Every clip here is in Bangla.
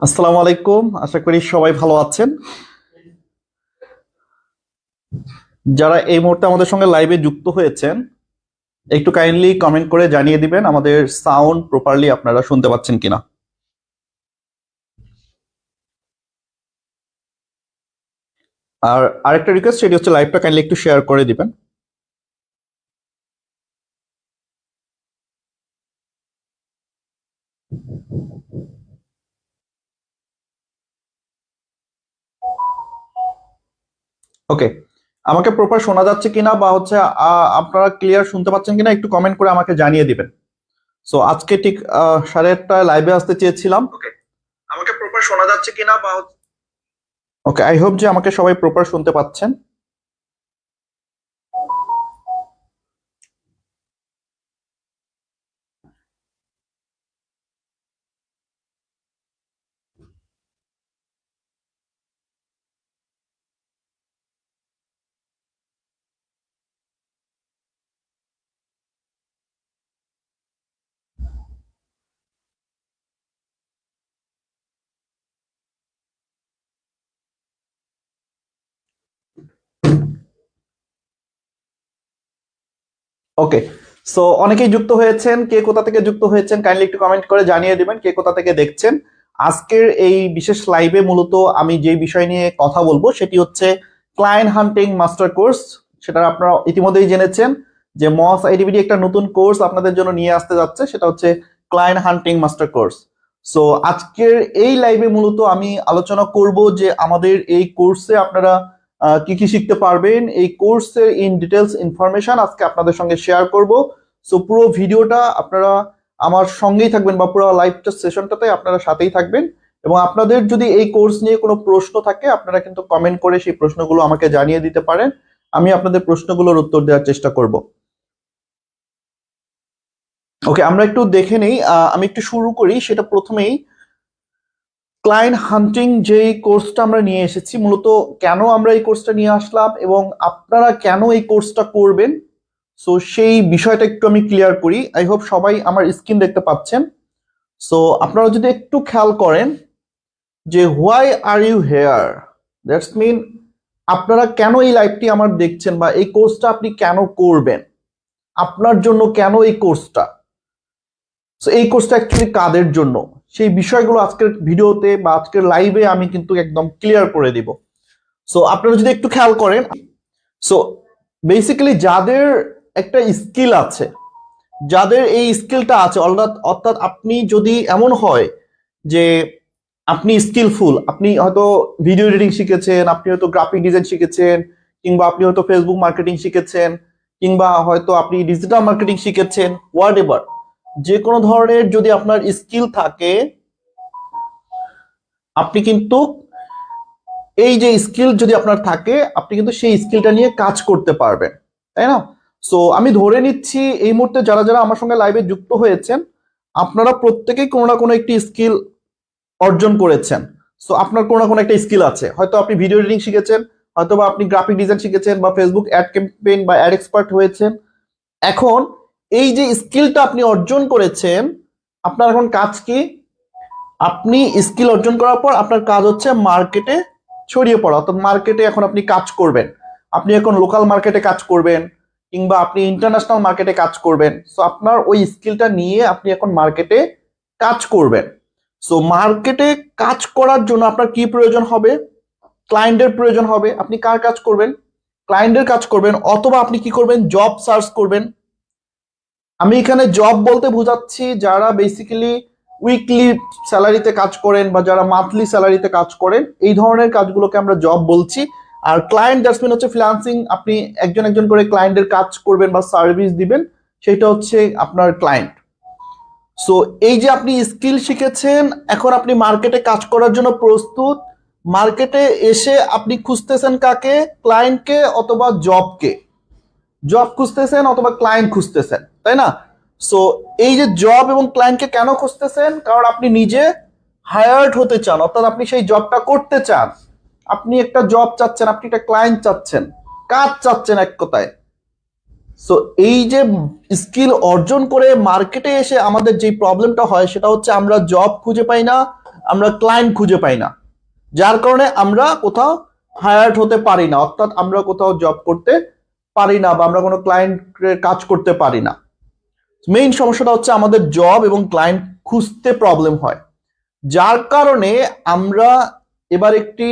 আসসালামু আলাইকুম, আশা করি সবাই ভালো আছেন। যারা এই মুহূর্তে আমাদের সঙ্গে লাইভে যুক্ত হয়েছেন, একটু কাইন্ডলি কমেন্ট করে জানিয়ে দিবেন আমাদের সাউন্ড প্রপারলি আপনারা শুনতে পাচ্ছেন কিনা। আর আরেকটা রিকোয়েস্ট, সেটি হচ্ছে লাইভটা কাইন্ডলি একটু শেয়ার করে দিবেন। ওকে, আমাকে প্রপার শোনা যাচ্ছে কিনা বা হচ্ছে আপনারা ক্লিয়ার শুনতে পাচ্ছেন কিনা একটু কমেন্ট করে আমাকে জানিয়ে দিবেন। সো আজকে ঠিক 8:30টায় লাইভে আসতে চেয়েছিলাম। ওকে, আমাকে প্রপার শোনা যাচ্ছে কিনা বা ওকে, আই হোপ যে আমাকে সবাই প্রপার শুনতে পাচ্ছেন। ওকে, সো অনেকেই যুক্ত হয়েছেন। কে কোথা থেকে যুক্ত হয়েছেন কাইন্ডলি একটু কমেন্ট করে জানিয়ে দিবেন কে কোথা থেকে দেখছেন। আজকের এই বিশেষ লাইভে মূলত আমি যে বিষয় নিয়ে কথা বলবো সেটি হচ্ছে ক্লায়েন্ট হান্টিং মাস্টার কোর্স। সেটা আপনারা ইতিমধ্যেই জেনেছেন যে মস আইডিবিডি একটা নতুন কোর্স আপনাদের জন্য নিয়ে আসতে যাচ্ছে, সেটা হচ্ছে ক্লায়েন্ট হান্টিং মাস্টার কোর্স। সো আজকের এই লাইভে মূলত আমি আলোচনা করব যে আমাদের এই কোর্সে আপনারা কি কি শিখতে পারবেন, এই কোর্সের ইন ডিটেলস ইনফরমেশন আজকে আপনাদের সঙ্গে শেয়ার করব। সো পুরো ভিডিওটা আপনারা আমার সঙ্গেই থাকবেন বা পুরো লাইভ সেশনটাতে আপনারা সাথেই থাকবেন। এবং আপনাদের যদি এই কোর্স নিয়ে কোনো প্রশ্ন থাকে আপনারা কিন্তু কমেন্ট করে সেই প্রশ্নগুলো আমাকে জানিয়ে দিতে পারেন, আমি আপনাদের প্রশ্নগুলোর উত্তর দেওয়ার চেষ্টা করব। ওকে, আমরা একটু দেখে নেই। আমি একটু শুরু করি, সেটা প্রথমেই ক্লায়েন্ট হান্টিং যেই কোর্সটা আমরা নিয়ে এসেছি, মূলত কেন আমরা এই কোর্সটা নিয়ে আসলাম এবং আপনারা কেন এই কোর্সটা করবেন, সো সেই বিষয়টা একটু আমি ক্লিয়ার করি। আই হোপ সবাই আমার স্ক্রিন দেখতে পাচ্ছেন। সো আপনারা যদি একটু খেয়াল করেন যে why are you here, that's mean আপনারা কেন এই লাইভটি আমার দেখছেন বা এই কোর্সটা আপনি কেন করবেন, আপনার জন্য কেন এই কোর্সটা, সো এই কোর্সটা অ্যাকচুয়ালি কাদের জন্য, সেই বিষয়গুলো আজকের ভিডিওতে বা আজকের লাইভে আমি কিন্তু একদম ক্লিয়ার করে দিব। সো আপনারা যদি একটু খেয়াল করেন, সো বেসিক্যালি যাদের একটা স্কিল আছে, যাদের এই স্কিলটা আছে, অর্থাৎ আপনি যদি এমন হয় যে আপনি স্কিলফুল, আপনি হয়তো ভিডিও এডিটিং শিখেছেন, আপনি হয়তো গ্রাফিক ডিজাইন শিখেছেন, কিংবা আপনি হয়তো ফেসবুক মার্কেটিং শিখেছেন, কিংবা হয়তো আপনি ডিজিটাল মার্কেটিং শিখেছেন, হোয়াট এভার, যে কোনো ধরনের যদি আপনার স্কিল থাকে, আপনি কিন্তু এই যে স্কিল যদি আপনার থাকে আপনি কিন্তু সেই স্কিলটা নিয়ে কাজ করতে পারবেন, তাই না? সো আমি ধরে নিচ্ছি এই মুহূর্তে যারা যারা আমার সঙ্গে লাইভে যুক্ত হয়েছেন আপনারা প্রত্যেকেই কোনো না কোনো একটি স্কিল অর্জন করেছেন। সো আপনার কোনো না কোনো একটা স্কিল আছে, হয়তো আপনি ভিডিও এডিটিং শিখেছেন, হয়তো বা আপনি গ্রাফিক ডিজাইন শিখেছেন, বা ফেসবুক অ্যাড ক্যাম্পেইন বা অ্যাড এক্সপার্ট হয়েছেন। এখন এই যে স্কিলটা আপনি অর্জন করেছেন, আপনার এখন কাজ কি? আপনি স্কিল অর্জন করার পর আপনার কাজ হচ্ছে মার্কেটে ছড়িয়ে পড়া, অর্থাৎ মার্কেটে এখন আপনি কাজ করবেন। আপনি এখন লোকাল মার্কেটে কাজ করবেন, কিংবা আপনি ইন্টারন্যাশনাল মার্কেটে কাজ করবেন। সো আপনার ওই স্কিলটা নিয়ে আপনি এখন মার্কেটে কাজ করবেন। সো মার্কেটে কাজ করার জন্য আপনার কি প্রয়োজন হবে? ক্লায়েন্টের প্রয়োজন হবে। আপনি কার কাজ করবেন? ক্লায়েন্টের কাজ করবেন, অথবা আপনি কি করবেন? জব সার্চ করবেন। আমি এখানে জব বলতে বোঝাচ্ছি যারা বেসিক্যালি উইকলি স্যালারিতে কাজ করেন বা যারা মান্থলি স্যালারিতে কাজ করেন, এই ধরনের কাজগুলোকে আমরা জব বলছি। আর ক্লায়েন্ট জাস্টমিন হচ্ছে ফ্রিল্যান্সিং, আপনি একজন একজন করে ক্লায়েন্টের কাজ করবেন বা সার্ভিস দিবেন, সেটা হচ্ছে আপনার ক্লায়েন্ট। সো এই যে আপনি স্কিল শিখেছেন, এখন আপনি মার্কেটে কাজ করার জন্য প্রস্তুত। মার্কেটে এসে আপনি খুঁজতেছেন কাকে? ক্লায়েন্টকে অথবা জবকে। জব খুঁজতেছেন অথবা ক্লায়েন্ট খুঁজতেছেন, তাই না? সো এই যে জব এবং ক্লায়েন্টকে কেন খুঁজতেছেন? কারণ আপনি নিজে হায়ার্ড হতে চান, অর্থাৎ আপনি সেই জবটা করতে চান। আপনি একটা জব চাচ্ছেন, আপনি একটা ক্লায়েন্ট চাচ্ছেন, কাজ চাচ্ছেন এক কথায়। সো এই যে স্কিল অর্জন করে মার্কেটে এসে আমাদের যে প্রবলেমটা হয় সেটা হচ্ছে আমরা জব খুঁজে পাই না, আমরা ক্লায়েন্ট খুঁজে পাই না, যার কারণে আমরা কোথাও হায়ার্ড হতে পারি না, অর্থাৎ আমরা কোথাও জব করতে পারি না বা আমরা কোনো ক্লায়েন্টের কাজ করতে পারি না। মেইন সমস্যাটা হচ্ছে আমাদের জব এবং ক্লায়েন্ট খুঁজতে প্রবলেম হয়, যার কারণে আমরা এবার একটি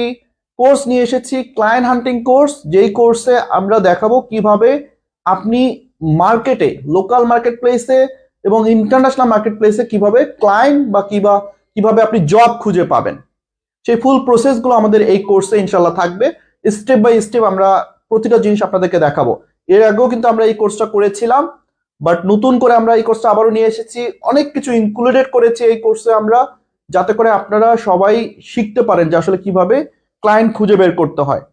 কোর্স নিয়ে এসেছি, ক্লায়েন্ট হান্টিং কোর্স। যেই কোর্সে আমরা দেখাবো কিভাবে আপনি মার্কেটে, লোকাল মার্কেট প্লেসে এবং ইন্টারন্যাশনাল মার্কেট প্লেসে কিভাবে ক্লায়েন্ট বা কিভাবে আপনি জব খুঁজে পাবেন। সেই ফুল প্রসেসগুলো আমাদের এই কোর্সে ইনশাল্লাহ থাকবে। স্টেপ বাই স্টেপ আমরা প্রতিটা জিনিস আপনাদেরকে দেখাবো। এর আগেও কিন্তু আমরা এই কোর্সটা করেছিলাম, বাট নতুন করে আমরা এই কোর্সটা আবারও নিয়ে এসেছি। অনেক কিছু ইনক্লুডেড করেছি এই কোর্সে আমরা, যাতে করে আপনারা সবাই শিখতে পারেন যে আসলে কিভাবে ক্লায়েন্ট খুঁজে বের করতে হয়।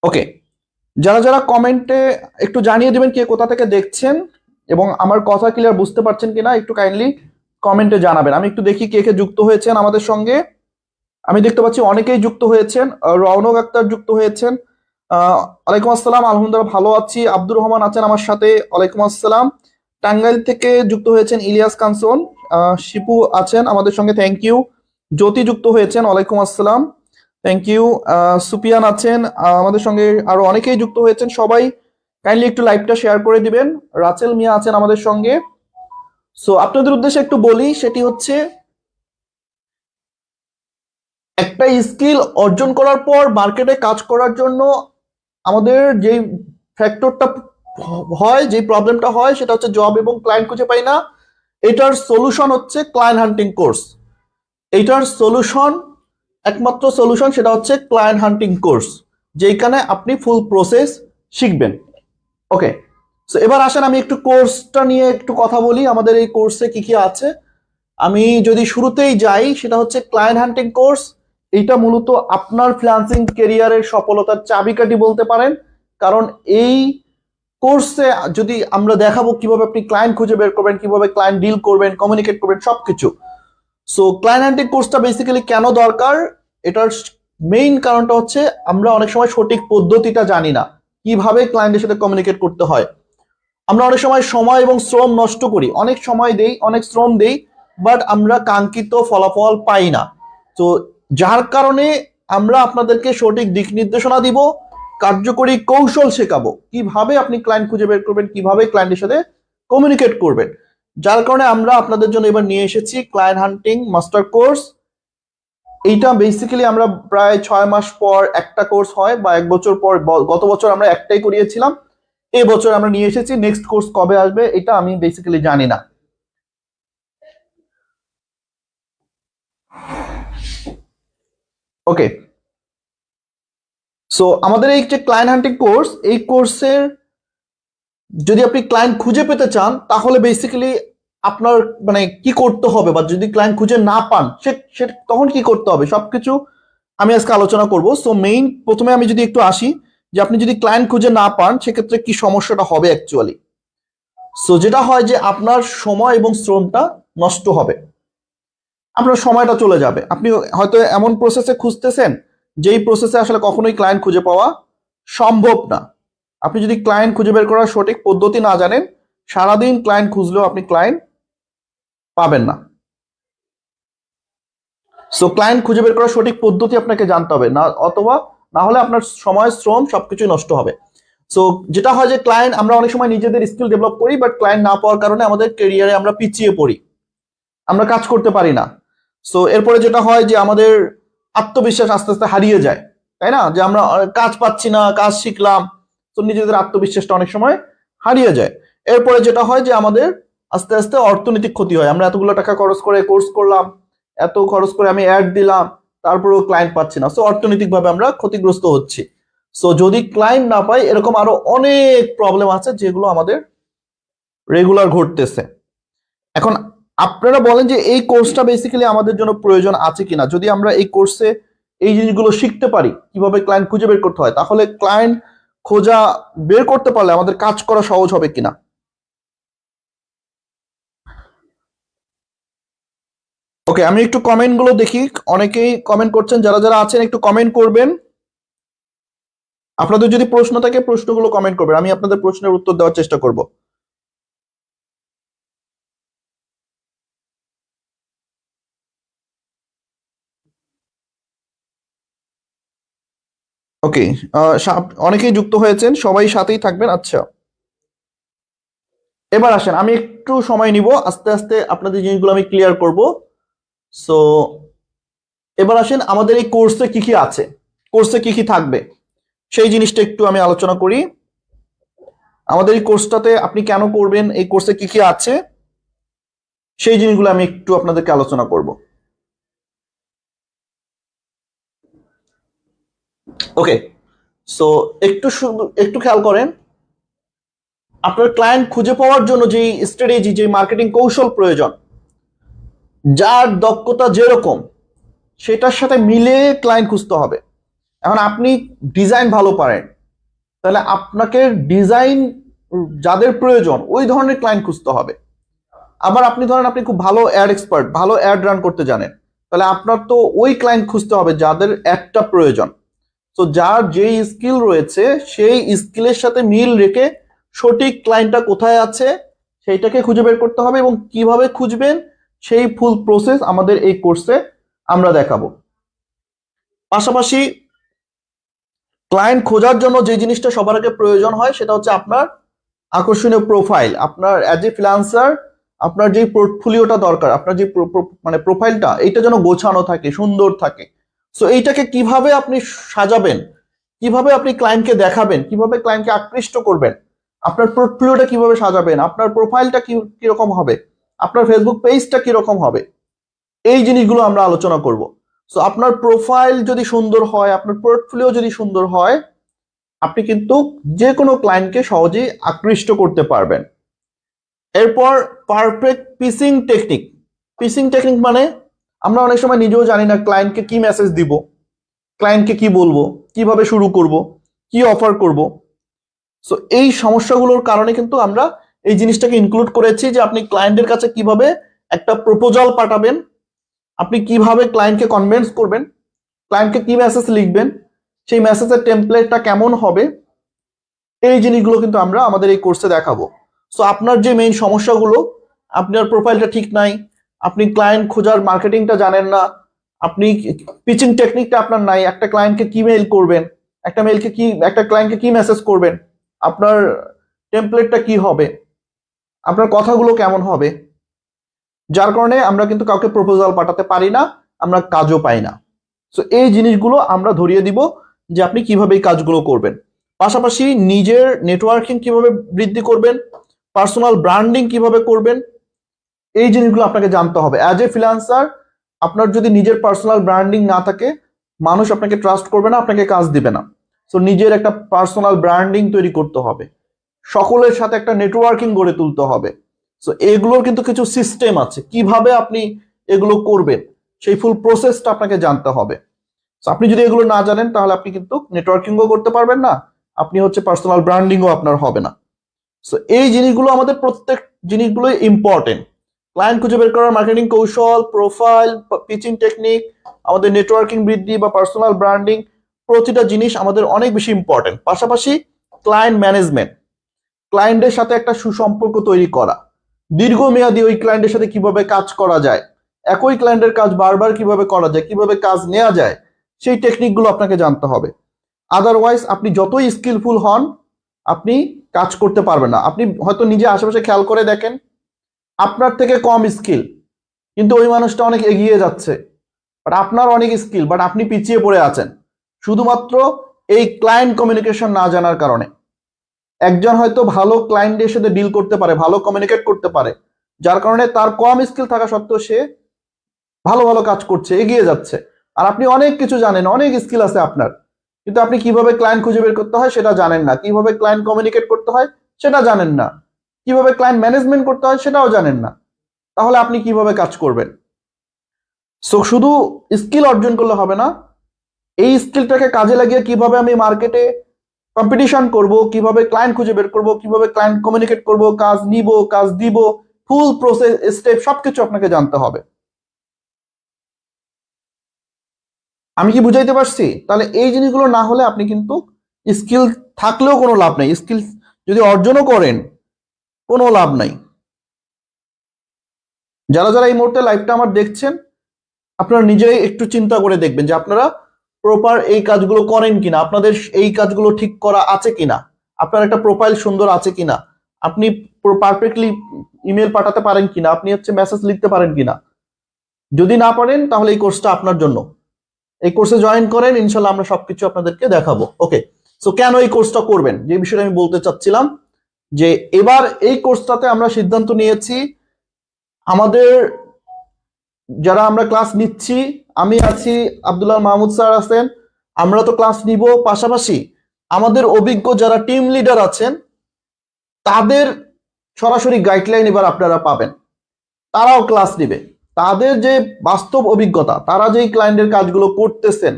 ওকে, যারা যারা কমেন্টে একটু জানিয়ে দিবেন কে কোথা থেকে দেখছেন এবং আমার কথা ক্লিয়ার বুঝতে পারছেন কিনা, একটু কাইন্ডলি কমেন্টে জানাবেন। আমি একটু দেখি কে কে যুক্ত হয়েছেন আমাদের সঙ্গে। আমি দেখতে পাচ্ছি অনেকেই যুক্ত হয়েছেন। রওনক আক্তার যুক্ত হয়েছেন। ওয়ালাইকুম আসসালাম, আলহামদুলিল্লাহ ভালো আছি। আব্দুর রহমান আছেন আমার সাথে, ওয়ালাইকুম আসসালাম। টাঙ্গাইল থেকে যুক্ত হয়েছেন ইলিয়াস কাঞ্চন। শিপু আছেন আমাদের সঙ্গে, থ্যাংক ইউ। জ্যোতি যুক্ত হয়েছেন, ওয়ালাইকুম আসসালাম, থ্যাংক ইউ। সুপিয়ান আছেন আমাদের সঙ্গে, আরো অনেকেই যুক্ত হয়েছেন। সবাই কাইন্ডলি একটু লাইভটা শেয়ার করে দিবেন। রাচেল মিয়া আছেন আমাদের সঙ্গে। সো আপনাদের উদ্দেশ্যে একটু বলি, সেটি হচ্ছে একটা স্কিল অর্জন করার পর মার্কেটে কাজ করার জন্য আমাদের যে ফ্যাক্টরটা হয়, যে প্রবলেমটা হয়, সেটা হচ্ছে জব এবং ক্লায়েন্ট খুঁজে পাই না। এটার সলিউশন হচ্ছে ক্লায়েন্ট হান্টিং কোর্স। এইটার সলিউশন, একমাত্র সলিউশন, সেটা হচ্ছে ক্লায়েন্ট হান্টিং কোর্স, যেখানে আপনি ফুল প্রসেস শিখবেন। ওকে, সো এবার আসেন আমি একটু কোর্সটা নিয়ে একটু কথা বলি, আমাদের এই কোর্সে কি কি আছে। আমি যদি শুরুতেই যাই, সেটা হচ্ছে ক্লায়েন্ট হান্টিং কোর্স। এটা মূলত আপনার ফ্রিল্যান্সিং ক্যারিয়ারের সফলতার চাবিকাঠি বলতে পারেন, কারণ এই কোর্সে যদি আমরা দেখাবো কিভাবে আপনি ক্লায়েন্ট খুঁজে বের করবেন, কিভাবে ক্লায়েন্ট ডিল করবেন, কমিউনিকেট করবেন, সবকিছু। সো ক্লায়েন্ট হান্টিং কোর্সটা বেসিক্যালি কেন দরকার, এটার মেইন কারণটা হচ্ছে আমরা অনেক সময় সঠিক পদ্ধতিটা জানি না, কিভাবে ক্লায়েন্টের সাথে কমিউনিকেট করতে হয়। আমরা অনেক সময় সময় এবং শ্রম নষ্ট করি, অনেক সময় দেই, অনেক শ্রম দেই, বাট আমরা কাঙ্ক্ষিত ফলাফল পাই না। তো যার কারণে আমরা আপনাদেরকে সঠিক দিক নির্দেশনা দিব, কার্যকরী কৌশল শেখাবো কিভাবে আপনি ক্লায়েন্ট খুঁজে বের করবেন, কিভাবে ক্লায়েন্টের সাথে কমিউনিকেট করবেন। যার কারণে আমরা আপনাদের জন্য এবার নিয়ে এসেছি ক্লায়েন্ট হান্টিং মাস্টার কোর্স। এইটা বেসিক্যালি আমরা প্রায় 6 মাস পর একটা কোর্স হয়, বা 1 বছর পর। গত বছর আমরা একটাই করিয়েছিলাম, এবছর আমরা নিয়ে এসেছি। নেক্সট কোর্স কবে আসবে এটা আমি বেসিক্যালি জানি না। ওকে, সো আমাদের এই যে ক্লায়েন্ট হান্টিং কোর্স, এই কোর্সের যদি আপনি ক্লায়েন্ট খুঁজে পেতে চান, তাহলে বেসিক্যালি আপনার মানে কি করতে হবে, বা যদি ক্লায়েন্ট খুঁজে না পান সে তখন কি করতে হবে, সবকিছু আমি আজকে আলোচনা করব। সো মেইন প্রথমে আমি যদি একটু আসি, যে আপনি যদি ক্লায়েন্ট খুঁজে না পান সেক্ষেত্রে কি সমস্যাটা হবে অ্যাকচুয়ালি। সো যেটা হয় যে আপনার সময় এবং শ্রমটা নষ্ট হবে, আপনার সময়টা চলে যাবে। আপনি হয়তো এমন প্রসেসে খুঁজতেছেন যেই প্রসেসে আসলে কখনোই ক্লায়েন্ট খুঁজে পাওয়া সম্ভব না। আপনি যদি ক্লায়েন্ট খুঁজে বের করার সঠিক পদ্ধতি না জানেন, সারাদিন ক্লায়েন্ট খুঁজলেও আপনি ক্লায়েন্ট পাবেন না। সো ক্লায়েন্ট খুঁজে বের করার সঠিক পদ্ধতি আপনাকে জানতে হবে, না অথবা না হলে আপনার সময় শ্রম সবকিছুই নষ্ট হবে। সো যেটা হয় যে ক্লায়েন্ট, আমরা অনেক সময় নিজেদের স্কিল ডেভেলপ করি, বাট ক্লায়েন্ট না পাওয়ার কারণে আমাদের ক্যারিয়ারে আমরা পিছিয়ে পড়ি, আমরা কাজ করতে পারি না। সো এরপরে যেটা হয় যে আমাদের আত্মবিশ্বাস আস্তে আস্তে হারিয়ে যায়, তাই না? যে আমরা কাজ পাচ্ছি না, কাজ শিখলাম, তো নিজেদের আত্মবিশ্বাসটা অনেক সময় হারিয়ে যায়। এরপরে যেটা হয় যে আমাদের আস্তে আস্তে অর্থনৈতিক ক্ষতি হয়। আমরা এতগুলো টাকা খরচ করে কোর্স করলাম, এত খরচ করে আমি অ্যাড দিলাম, তারপরেও ক্লায়েন্ট পাচ্ছি না, সো অর্থনৈতিকভাবে আমরা ক্ষতিগ্রস্ত হচ্ছি। সো যদি ক্লায়েন্ট না পাই, এরকম আরো অনেক প্রবলেম আছে যেগুলো আমাদের রেগুলার ঘটতেছে। এখন আপনারা বলেন যে এই কোর্সটা বেসিক্যালি আমাদের জন্য প্রয়োজন আছে কিনা। যদি আমরা এই কোর্সে এই জিনিসগুলো শিখতে পারি, কিভাবে ক্লায়েন্ট খুঁজে বের করতে হয়, তাহলে ক্লায়েন্ট খোঁজা বের করতে পারলে আমাদের কাজ করা সহজ হবে কিনা। ওকে, আমি একটু কমেন্ট গুলো দেখি, অনেকেই কমেন্ট করছেন। যারা যারা আছেন একটু কমেন্ট করবেন, আপনাদের যদি প্রশ্ন থাকে প্রশ্নগুলো কমেন্ট করবেন, আমি আপনাদের প্রশ্নের উত্তর দেওয়ার চেষ্টা করব। ওকে, অনেকেই যুক্ত হয়েছেন, সবাই সাথেই থাকবেন। আচ্ছা, এবার আসেন, আমি একটু সময় নিব, আস্তে আস্তে আপনাদের জিনিসগুলো আমি ক্লিয়ার করব। সো এবার আসেন, আমাদের এই কোর্সে কি কি আছে, কোর্সে কি কি থাকবে, সেই জিনিসটা একটু আমি আলোচনা করি। আমাদের এই কোর্সটাতে আপনি কেন করবেন, এই কোর্সে কি কি আছে, সেই জিনিসগুলো আমি একটু আপনাদেরকে আলোচনা করব। ওকে, সো একটু খেয়াল করেন, আপনার ক্লায়েন্ট খুঁজে পাওয়ার জন্য যে স্ট্র্যাটেজি, যে মার্কেটিং কৌশল প্রয়োজন, যার দক্ষতা যেরকম সেটার সাথে মিলে ক্লায়েন্ট খুঁজতে হবে। এখন আপনি ডিজাইন ভালো পারেন, তাহলে আপনাকে ডিজাইন যাদের প্রয়োজন ওই ধরনের ক্লায়েন্ট খুঁজতে হবে। আবার আপনি ধরেন আপনি খুব ভালো অ্যাড এক্সপার্ট, ভালো অ্যাড রান করতে জানেন, তাহলে আপনার তো ওই ক্লায়েন্ট খুঁজতে হবে যাদের অ্যাডটা প্রয়োজন। তো যার যেই স্কিল রয়েছে সেই স্কিলের সাথে মিল রেখে সঠিক ক্লায়েন্টটা কোথায় আছে সেইটাকে খুঁজে বের করতে হবে, এবং কিভাবে খুঁজবেন সেই ফুল প্রসেস আমাদের এই কোর্সে আমরা দেখাবো। পাশাপাশি ক্লায়েন্ট খোঁজার জন্য যে জিনিসটা সবার আগে প্রয়োজন হয় সেটা হচ্ছে আপনার আকর্ষণীয় প্রোফাইল। আপনার অ্যাজ এ ফ্রিল্যান্সার আপনার যে পোর্টফোলিওটা দরকার, আপনার যে মানে প্রোফাইলটা, এইটা যেন গোছানো থাকে, সুন্দর থাকে। সো এইটাকে কিভাবে আপনি সাজাবেন, কিভাবে আপনি ক্লায়েন্টকে দেখাবেন, কিভাবে ক্লায়েন্টকে আকৃষ্ট করবেন, আপনার পোর্টফোলিওটা কিভাবে সাজাবেন, আপনার প্রোফাইলটা কিরকম হবে, আপনার ফেসবুক পেজটা কিরকম হবে, এই জিনিসগুলো আমরা আলোচনা করব। সো আপনার প্রোফাইল যদি সুন্দর হয়, আপনার পোর্টফোলিও যদি সুন্দর হয়, আপনি কিন্তু যে কোনো ক্লায়েন্টকে সহজেই আকৃষ্ট করতে পারবেন। এরপর perfect pitching technique. Pitching technique মানে আমরা অনেক সময় নিজেও জানি না ক্লায়েন্টকে কি মেসেজ দিব, ক্লায়েন্টকে কি বলবো, কিভাবে শুরু করব, কি অফার করব। সো এই সমস্যাগুলোর কারণে কিন্তু আমরা এই জিনিসটাকে ইনক্লুড করেছি যে আপনি ক্লায়েন্টের কাছে কিভাবে একটা প্রপোজাল পাঠাবেন, আপনি কিভাবে ক্লায়েন্টকে কনভিন্স করবেন, ক্লায়েন্টকে কি মেসেজ লিখবেন, সেই মেসেজের টেমপ্লেটটা কেমন হবে, এই জিনিসগুলো কিন্তু আমরা আমাদের এই কোর্সে দেখাবো। সো আপনার যে মেইন সমস্যাগুলো, আপনার প্রোফাইলটা ঠিক নাই, আপনি ক্লায়েন্ট খোঁজার মার্কেটিংটা জানেন না, আপনি পিচিং টেকনিকটা আপনার নাই, একটা ক্লায়েন্টকে কি মেইল করবেন, একটা ক্লায়েন্টকে কি মেসেজ করবেন, আপনার টেমপ্লেটটা কি হবে, আপনার কথাগুলো কেমন হবে, যার কারণে আমরা কিন্তু কাউকে প্রপোজাল পাঠাতে পারি না, আমরা কাজও পাই না। সো এই জিনিসগুলো আমরা ধরিয়ে দিব যে আপনি কিভাবে এই কাজগুলো করবেন। পাশাপাশি নিজের নেটওয়ার্কিং কিভাবে বৃদ্ধি করবেন, পার্সোনাল ব্র্যান্ডিং কিভাবে করবেন, এই জিনিসগুলো আপনাকে জানতে হবে। অ্যাজ এ ফ্রিল্যান্সার আপনার যদি নিজের পার্সোনাল ব্র্যান্ডিং না থাকে, মানুষ আপনাকে ট্রাস্ট করবে না, আপনাকে কাজ দিবে না। সো নিজের একটা পার্সোনাল ব্র্যান্ডিং তৈরি করতে হবে, সকলের সাথে একটা নেটওয়ার্কিং গড়ে তুলতে হবে। সো এগুলোর কিন্তু কিছু সিস্টেম আছে, কিভাবে আপনি এগুলো করবেন সেই ফুল প্রসেসটা আপনাকে জানতে হবে। So, আপনি যদি এগুলো না জানেন তাহলে আপনি কিন্তু নেটওয়ার্কিংও করতে পারবেন না, আপনি হচ্ছে পার্সোনাল ব্র্যান্ডিংও আপনার হবে না। সো এই জিনিসগুলো আমাদের প্রত্যেক জিনিসগুলোই ইম্পর্টেন্ট। ক্লায়েন্ট খুঁজে বের করার মার্কেটিং কৌশল, প্রোফাইল, পিচিং টেকনিক, আমাদের নেটওয়ার্কিং বৃদ্ধি বা পার্সোনাল ব্র্যান্ডিং, প্রতিটা জিনিস আমাদের অনেক বেশি ইম্পর্টেন্ট। পাশাপাশি ক্লায়েন্ট ম্যানেজমেন্ট, ক্লায়েন্টের সাথে একটা সুসম্পর্ক তৈরি করা, দীর্ঘমেয়াদী ওই ক্লায়েন্টের সাথে কিভাবে কাজ করা যায়, একই ক্লায়েন্টের কাজ বারবার কিভাবে করা যায়, কিভাবে কাজ নেওয়া যায়, সেই টেকনিকগুলো আপনাকে জানতে হবে। আদারওয়াইজ আপনি যতই স্কিলফুল হন, আপনি কাজ করতে পারবেন না। আপনি হয়তো নিজে আশেপাশে খেয়াল করে দেখেন, আপনার থেকে কম স্কিল কিন্তু ওই মানুষটা অনেক এগিয়ে যাচ্ছে, বাট আপনার অনেক স্কিল বাট আপনি পিছিয়ে পড়ে আছেন, শুধুমাত্র এই ক্লায়েন্ট কমিউনিকেশন না জানার কারণে। একজন হয়তো ভালো ক্লায়েন্টের সাথে ডিল করতে পারে, ভালো কমিউনিকেট করতে পারে, যার কারণে তার কম স্কিল থাকা সত্ত্বেও সে ভালো ভালো কাজ করছে, এগিয়ে যাচ্ছে। আর আপনি অনেক কিছু জানেন, অনেক স্কিল আছে আপনার, কিন্তু আপনি কিভাবে ক্লায়েন্ট খুঁজে বের করতে হয় সেটা জানেন না, কিভাবে ক্লায়েন্ট কমিউনিকেট করতে হয় সেটা জানেন না, কিভাবে ক্লায়েন্ট ম্যানেজমেন্ট করতে হয় সেটাও জানেন না। তাহলে আপনি কিভাবে কাজ করবেন? সো শুধু স্কিল অর্জন করলে হবে না, এই স্কিলটাকে কাজে লাগিয়ে কিভাবে আমি মার্কেটে কম্পিটিশন করব, কিভাবে ক্লায়েন্ট খুঁজে বের করব, কিভাবে ক্লায়েন্ট কমিউনিকেট করব, কাজ নিব, কাজ দিব, ফুল প্রসেস স্টেপ সবকিছু আপনাকে জানতে হবে। আমি কি বুঝাইতে পারছি? তাহলে এই জিনিসগুলো না হলে আপনি কিন্তু স্কিল থাকলেও কোনো লাভ নাই, স্কিল যদি অর্জনও করেন কোনো লাভ নাই। যারা যারা এই মুহূর্তে লাইভটা আমার দেখছেন, আপনারা নিজেই একটু চিন্তা করে দেখবেন যে আপনারা প্রপার এই কাজগুলো করেন কিনা, আপনাদের এই কাজগুলো ঠিক করা আছে কিনা, আপনার একটা প্রোফাইল সুন্দর আছে কিনা, আপনি পারফেক্টলি ইমেল পাঠাতে পারেন কিনা, আপনি মেসেজ লিখতে পারেন কিনা। যদি না পারেন তাহলে এই কোর্সটা আপনার জন্য। এই কোর্সে জয়েন করেন, ইনশাল্লাহ আমরা সবকিছু আপনাদেরকে দেখাবো। ওকে, সো কেন এই কোর্সটা করবেন, যে বিষয়টা আমি বলতে চাচ্ছিলাম, যে এবার এই কোর্সটাতে আমরা সিদ্ধান্ত নিয়েছি, আমাদের যারা আমরা ক্লাস নিচ্ছি, আমি আছি, আব্দুল্লাহ মাহমুদ স্যার আছেন, আমরা তো ক্লাস নিব, পাশাপাশি আমাদের অভিজ্ঞ যারা টিম লিডার আছেন তাদের সরাসরি গাইডলাইন এবার আপনারা পাবেন। তারাও ক্লাস নিবে, তাদের যে বাস্তব অভিজ্ঞতা, তারা যেই ক্লায়েন্টের কাজগুলো করতেছেন,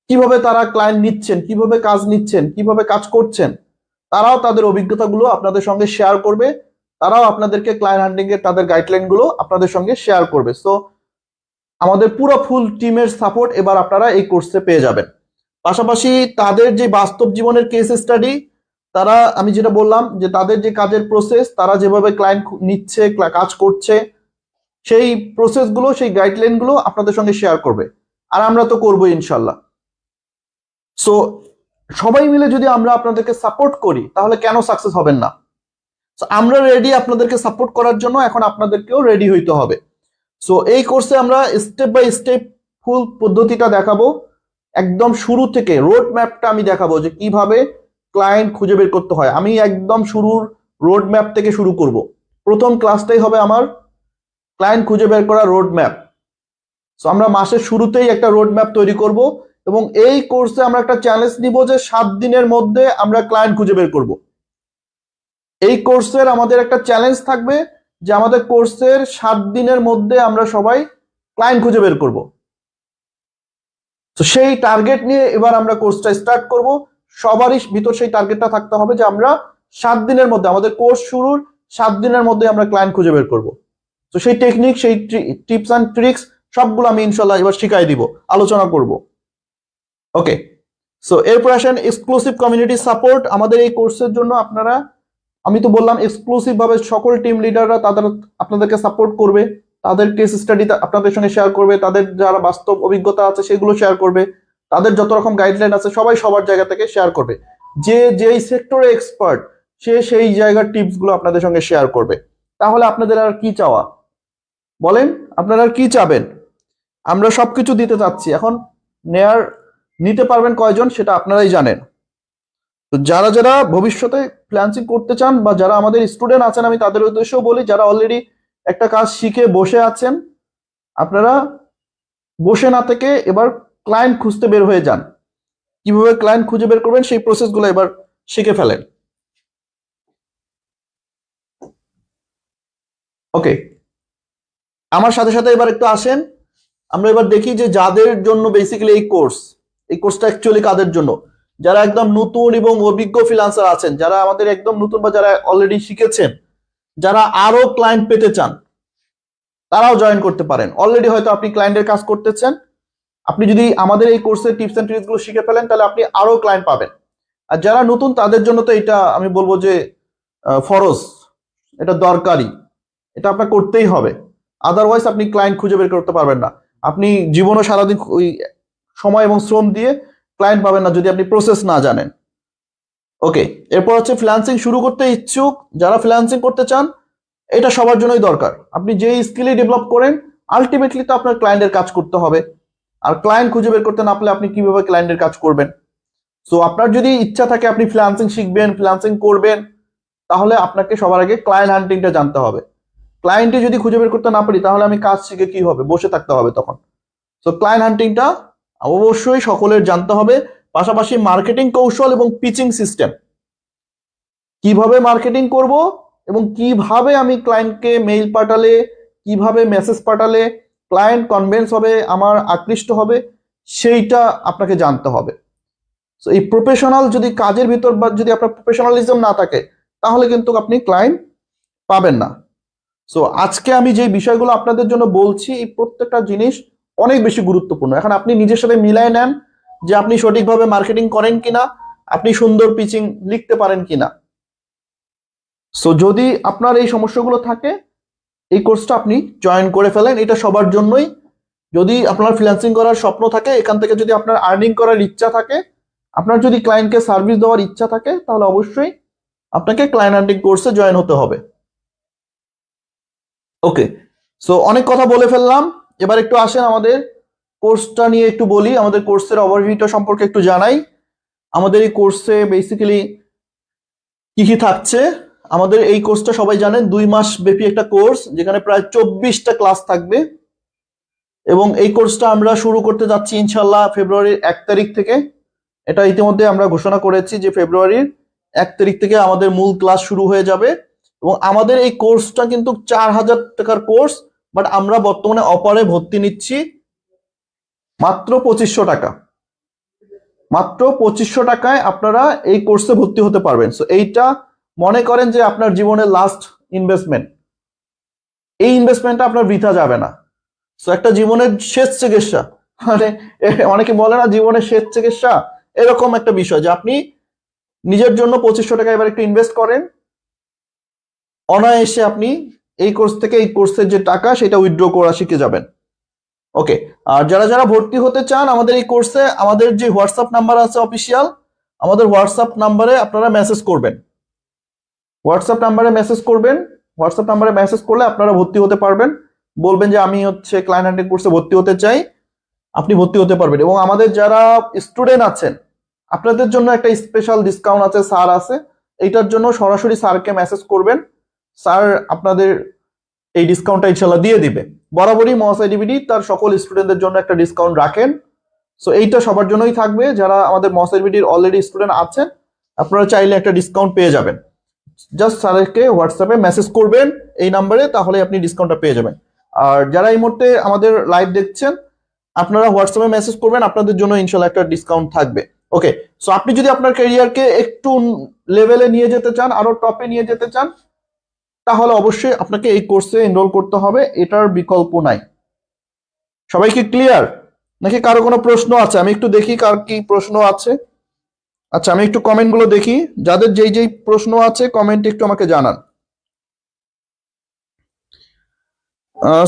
কিভাবে তারা ক্লায়েন্ট নিচ্ছেন, কিভাবে কাজ নিচ্ছেন, কিভাবে কাজ করছেন, তারাও তাদের অভিজ্ঞতাগুলো আপনাদের সঙ্গে শেয়ার করবে, তারাও আপনাদেরকে ক্লায়েন্ট হান্টিং এর তাদের গাইডলাইন গুলো আপনাদের সঙ্গে শেয়ার করবে। সো আমাদের পুরো ফুল টিমের সাপোর্ট এবার আপনারা এই কোর্সে পেয়ে যাবেন। পাশাপাশি তাদের যে বাস্তব জীবনের কেস স্টাডি, তারা, আমি যেটা বললাম যে তাদের যে কাজের প্রসেস, তারা যেভাবে ক্লায়েন্ট নিচ্ছে, কাজ করছে, সেই প্রসেসগুলো, সেই গাইডলাইন গুলো আপনাদের সঙ্গে শেয়ার করবে, আর আমরা তো করবো ইনশাল্লাহ। সো সবাই মিলে যদি আমরা আপনাদেরকে সাপোর্ট করি তাহলে কেন সাকসেস হবেন না? আমরা রেডি আপনাদেরকে সাপোর্ট করার জন্য, এখন আপনাদেরকেও রেডি হইতে হবে। সো এই কোর্সে আমরা স্টেপ বাই স্টেপ ফুল পদ্ধতিটা দেখাবো, একদম শুরু থেকে রোড ম্যাপটা আমি দেখাবো যে কিভাবে ক্লায়েন্ট খুঁজে বের করতে হয়। আমি একদম শুরুর রোড ম্যাপ থেকে শুরু করব। প্রথম ক্লাসটাই হবে আমার ক্লায়েন্ট খুঁজে বের করা রোড ম্যাপ। সো আমরা মাসের শুরুতেই একটা রোড ম্যাপ তৈরি করব, এবং এই কোর্সে আমরা একটা চ্যালেঞ্জ নিব যে 7 দিনের মধ্যে আমরা ক্লায়েন্ট খুঁজে বের করব। এই কোর্সের আমাদের একটা চ্যালেঞ্জ থাকবে যে আমাদের কোর্সের 7 দিনের মধ্যে আমরা সবাই ক্লায়েন্ট খুঁজে বের করব। তো সেই টার্গেট নিয়ে এবার আমরা কোর্সটা স্টার্ট করব। সবারই ভিতর সেই টার্গেটটা থাকতে হবে যে আমরা 7 দিনের মধ্যে, আমাদের কোর্স শুরুর 7 দিনের মধ্যে আমরা ক্লায়েন্ট খুঁজে বের করব। তো সেই টেকনিক, সেই টিপস অ্যান্ড ট্রিক্স সবগুলো আমি ইনশাল্লাহ এবার শিখাই দিব, আলোচনা করব। ওকে, সো এরপর আসেন এক্সক্লুসিভ কমিউনিটি সাপোর্ট। আমাদের এই কোর্সের জন্য আপনারা, আমি তো বললাম এক্সক্লুসিভ ভাবে সকল টিম লিডাররা তাদের আপনাদেরকে সাপোর্ট করবে, তাদের কেস স্টাডি আপনাদের সঙ্গে শেয়ার করবে, তাদের যারা বাস্তব অভিজ্ঞতা আছে সেগুলো শেয়ার করবে, তাদের যত রকম গাইডলাইন আছে সবাই সবার জায়গা থেকে শেয়ার করবে। যে যেই সেক্টরে এক্সপার্ট সে সেই জায়গার টিপস গুলো আপনাদের সঙ্গে শেয়ার করবে। তাহলে আপনাদের আর কি চাওয়া, বলেন আপনারা আর কি চাবেন? আমরা সবকিছু দিতে চাচ্ছি। এখন নিতে পারবেন কয়জন সেটা আপনারাই জানেন। তো যারা যারা ভবিষ্যতে ফ্রিল্যান্সিং করতে চান, বা যারা আমাদের স্টুডেন্ট আছেন, আমি তাদের উদ্দেশ্যেও বলি, যারা অলরেডি একটা কাজ শিখে বসে আছেন, আপনারা বসে না থেকে এবার ক্লায়েন্ট খুঁজতে বের হয়ে যান। কিভাবে ক্লায়েন্ট খুঁজে বের করবেন সেই প্রসেসগুলো এবার শিখে ফেলেন। ওকে, আমার সাথে সাথে এবার একটু আসেন, আমরা এবার দেখি যে যাদের জন্য বেসিক্যালি এই কোর্সটা অ্যাকচুয়ালি কাদের জন্য। যারা একদম নতুন এবং অভিজ্ঞ ফ্রিল্যান্সার আছেন, যারা আমাদের একদম নতুন বা যারা অলরেডি শিখেছেন, যারা আরো ক্লায়েন্ট পেতে চান, তারাও জয়েন করতে পারেন। অলরেডি হয়তো আপনি ক্লায়েন্টের কাজ করতেছেন, আপনি যদি আমাদের এই কোর্সের টিপস এন্ড ট্রিক্স গুলো শিখে ফেলেন তাহলে আপনি আরো ক্লায়েন্ট পাবেন। আর যারা নতুন তাদের জন্য তো এটা আমি বলবো যে ফরজ, এটা দরকারি, এটা আপনার করতেই হবে। আদারওয়াইজ আপনি ক্লায়েন্ট খুঁজে বের করতে পারবেন না। আপনি জীবনও সারাদিন ওই সময় এবং শ্রম দিয়ে ক্লায়েন্ট পাবেন না যদি আপনি প্রসেস না জানেন। ওকে, এরপর হচ্ছে ফ্রিল্যান্সিং শুরু করতে ইচ্ছুক, যারা ফ্রিল্যান্সিং করতে চান, এটা সবার জন্যই দরকার। আপনি যেই স্কিলই ডেভেলপ করেন, আলটিমেটলি তো আপনার ক্লায়েন্টের কাজ করতে হবে, আর ক্লায়েন্ট খুঁজে বের করতে না পারলে আপনি কিভাবে ক্লায়েন্টের কাজ করবেন? সো আপনার যদি ইচ্ছা থাকে আপনি ফ্রিল্যান্সিং শিখবেন, ফ্রিল্যান্সিং করবেন, তাহলে আপনাকে সবার আগে ক্লায়েন্ট হান্টিংটা জানতে হবে। ক্লায়েন্টে যদি খুঁজে বের করতে না পারি তাহলে আমি কাজ শিখে কি হবে, বসে থাকতে হবে তখন। সো ক্লায়েন্ট হান্টিংটা অবশ্যই সকলের জানতে হবে। পাশাপাশি মার্কেটিং কৌশল এবং পিচিং সিস্টেম, কিভাবে মার্কেটিং করব এবং কিভাবে আমি ক্লায়েন্টকে মেইল পাঠালে, কিভাবে মেসেজ পাঠালে ক্লায়েন্ট কনভিন্স হবে, আমার আকৃষ্ট হবে, সেইটা আপনাকে জানতে হবে। সো এই প্রফেশনাল যদি কাজের ভিতর বা যদি আপনার প্রফেশনালিজম না থাকে তাহলে কিন্তু আপনি ক্লায়েন্ট পাবেন না। সো আজকে আমি যে বিষয়গুলো আপনাদের জন্য বলছি, এই প্রত্যেকটা জিনিস অনেক বেশি গুরুত্বপূর্ণ। এখন আপনি নিজের সাথে মিলায় নেন যে আপনি সঠিকভাবে মার্কেটিং করেন কিনা, আপনি সুন্দর পিচিং লিখতে পারেন কিনা। সো যদি আপনার এই সমস্যাগুলো থাকে, এই কোর্সটা আপনি জয়েন করে ফেলেন, এটা সবার জন্যই যদি আপনার ফ্রিল্যান্সিং করার স্বপ্ন থাকে, এখান থেকে যদি আপনার আর্নিং করার ইচ্ছা থাকে, আপনার যদি ক্লায়েন্টকে সার্ভিস দেওয়ার ইচ্ছা থাকে, তাহলে অবশ্যই আপনাকে ক্লায়েন্ট হান্টিং কোর্সে জয়েন হতে হবে। ওকে, সো অনেক কথা বলে ফেললাম, এবার একটু আসেন আমাদের কোর্সটা নিয়ে একটু বলি, আমাদের কোর্সের ওভারভিউটা সম্পর্কে একটু জানাই। আমাদের এই কোর্সে বেসিক্যালি কি কি থাকছে। আমাদের এই কোর্সটা সবাই জানেন 2 মাস ব্যাপী একটা কোর্স, যেখানে প্রায় 24টা ক্লাস থাকবে, এবং এই কোর্সটা আমরা শুরু করতে যাচ্ছি ইনশাল্লাহ ফেব্রুয়ারির 1 তারিখ থেকে। এটা ইতিমধ্যে আমরা ঘোষণা করেছি যে ফেব্রুয়ারির 1 তারিখ থেকে আমাদের মূল ক্লাস শুরু হয়ে যাবে। এবং আমাদের এই কোর্সটা কিন্তু 4000 টাকার কোর্স, বাট আমরা বর্তমানে অফারে ভর্তি নিচ্ছি মাত্র 2500 টাকা। মাত্র 2500 টাকায় আপনারা এই কোর্সে ভর্তি হতে পারবেন। সো এইটা মনে করেন যে আপনার জীবনের লাস্ট ইনভেস্টমেন্ট, এই ইনভেস্টমেন্টটা আপনার বৃথা যাবে না। সো একটা জীবনের শেষ চিকিৎসা, মানে অনেকে বলে না জীবনের শেষ চিকিৎসা, এরকম একটা বিষয় যে আপনি নিজের জন্য 2500 টাকা এবার একটু ইনভেস্ট করেন, অনায়াসে আপনি এই কোর্স থেকে এই কোর্সের যে টাকা সেটা উইথড্র করা শিখে যাবেন। ওকে, আর যারা যারা ভর্তি হতে চান আমাদের এই কোর্সে, আমাদের যে হোয়াটসঅ্যাপ নাম্বার আছে অফিসিয়াল, আমাদের হোয়াটসঅ্যাপ নাম্বারে আপনারা মেসেজ করবেন। হোয়াটসঅ্যাপ নাম্বারে মেসেজ করবেন, হোয়াটসঅ্যাপ নাম্বারে মেসেজ করলে আপনারা ভর্তি হতে পারবেন। বলবেন যে আমি হচ্ছে ক্লায়েন্ট হান্টিং কোর্সে ভর্তি হতে চাই, আপনি ভর্তি হতে পারবেন। এবং আমাদের যারা স্টুডেন্ট আছেন, আপনাদের জন্য একটা স্পেশাল ডিসকাউন্ট আছে, স্যার আছে, এইটার জন্য সরাসরি স্যারকে মেসেজ করবেন, স্যার আপনাদের এই ডিসকাউন্টটা ইনশাল্লাহ দিয়ে দিবে। বরাবরই মহাসাইডিবিডি তার সকল স্টুডেন্টদের জন্য একটা ডিসকাউন্ট রাখেন। সো এইটা সবার জন্যই থাকবে, যারা আমাদের মহাসাইডিবিডির অলরেডি স্টুডেন্ট আছেন, আপনারা চাইলে একটা ডিসকাউন্ট পেয়ে যাবেন। জাস্ট স্যারকে হোয়াটসঅ্যাপে মেসেজ করবেন এই নাম্বারে, তাহলে আপনি ডিসকাউন্টটা পেয়ে যাবেন। আর যারা এই মুহূর্তে আমাদের লাইভ দেখছেন, আপনারা হোয়াটসঅ্যাপে মেসেজ করবেন, আপনাদের জন্য ইনশাল্লাহ একটা ডিসকাউন্ট থাকবে। ওকে, সো আপনি যদি আপনার ক্যারিয়ারকে একটু লেভেলে নিয়ে যেতে চান, আরো টপে নিয়ে যেতে চান, তাহলে অবশ্যই আপনাকে এই কোর্সে এনরোল করতে হবে, এটার বিকল্প নাই। সবাই কি ক্লিয়ার, নাকি কারো কোনো প্রশ্ন আছে? আমি একটু দেখি কার কি প্রশ্ন আছে। আচ্ছা, আমি একটু কমেন্টগুলো দেখি, যাদের যেই যেই প্রশ্ন আছে কমেন্ট একটু আমাকে জানান।